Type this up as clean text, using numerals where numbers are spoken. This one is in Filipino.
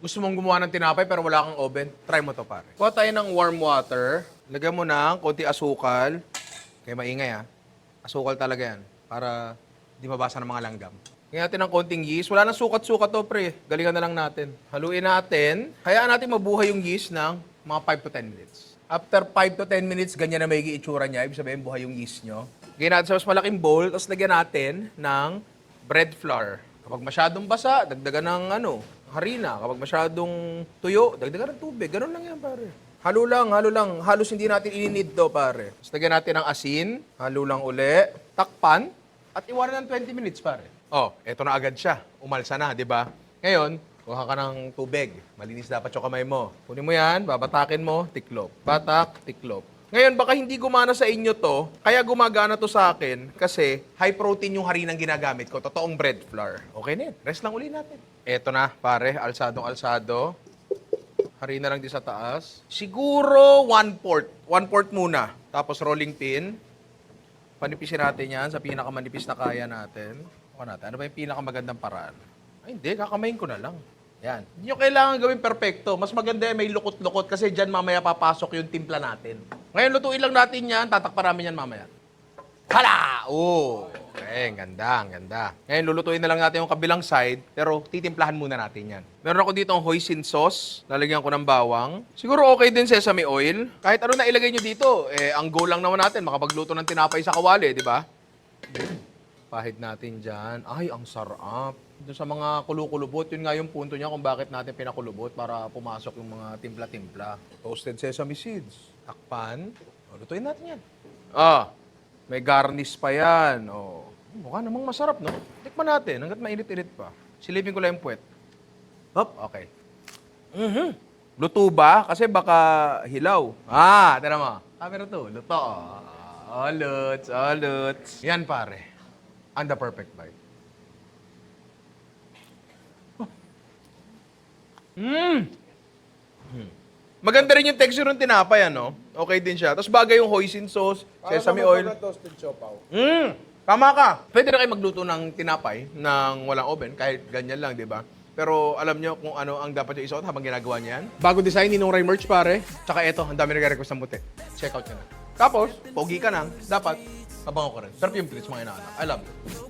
Gusto mong gumawa ng tinapay pero wala kang oven, try mo to pare. Kuha tayo ng warm water. Lagyan mo ng konti asukal. Kaya maingay ha. Asukal talaga yan. Para di mabasa ng mga langgam. Lagyan natin ng konting yeast. Wala nang sukat-sukat to pre. Galingan na lang natin. Haluin natin. Hayaan natin mabuhay yung yeast ng mga 5 to 10 minutes. After 5 to 10 minutes, ganyan na may itsura niya. Ibig sabihin, buhay yung yeast nyo. Lagyan natin sa mas malaking bowl. Tapos lagyan natin ng bread flour. Kapag masyadong basa, dagdagan ng harina. Kapag masyadong tuyo, dagdagan ng tubig. Ganun lang yan, pare. Halo lang, halo lang. Halos hindi natin ininid to, pare. Tapos lagyan natin ng asin. Halo lang uli. Takpan. At iwanan ng 20 minutes, pare. Oh, eto na agad siya. Umalsa na, di ba? Ngayon, kuha ka ng tubig. Malinis dapat yung kamay mo. Kunin mo yan, babatakin mo, tiklop. Batak, tiklop. Ngayon, baka hindi gumana sa inyo to, kaya gumagana to sa akin kasi high protein yung harinang ginagamit ko. Totoong bread flour. Okay na yan. Rest lang uli natin. Eto na, pare. Alsadong-alsado. Harina lang di sa taas. Siguro 1/4. 1/4 muna. Tapos rolling pin. Panipisin natin yan sa pinakamanipis na kaya natin. Ano ba yung pinakamagandang paraan? Ay, hindi. Kakamayin ko na lang. Yan. Hindi nyo kailangan gawin perfecto. Mas maganda may lukot-lukot kasi dyan mamaya papasok yung timpla natin. Ngayon, lutuin lang natin yan. Tatakpan namin yan mamaya. Hala! Oh! Okay, ganda, ganda. Ngayon, lulutuin na lang natin yung kabilang side, pero titimplahan muna natin yan. Meron ako dito ang hoisin sauce. Lalagyan ko ng bawang. Siguro okay din sesame oil. Kahit ano na ilagay nyo dito, ang goal lang naman natin, makapagluto ng tinapay sa kawali, di ba? Pahid natin dyan. Ay, ang sarap. Doon sa mga kulukulubot, yun nga yung punto niya kung bakit natin pinakulubot para pumasok yung mga timpla-timpla. Toasted sesame seeds. Takpan. O, lutuin natin yan. May garnish pa yan. O, mukha namang masarap, no? Tikman natin hanggat mainit-init pa. Silipin ko lang yung puwet. Hop, okay. Luto ba? Kasi baka hilaw. Tira mo. Camera to. Luto. Oluts, oluts. Yan, pare. And the perfect bite. Maganda rin yung texture ng tinapay, ano? Okay din siya. Tapos bagay yung hoisin sauce, sesame oil. toasted siopaw. Tama ka. Pwede na kayo magluto ng tinapay ng walang oven, kahit ganyan lang, di ba? Pero alam nyo kung ano ang dapat yung isuot habang ginagawa niyan? Bago design, Ninong Ray merch, pare. Tsaka eto, ang dami nag-request ng buti. Check out nyo na. Tapos, pogi ka nang, dapat, abangan ko rin. Perfume please, mga inaanak. I love you.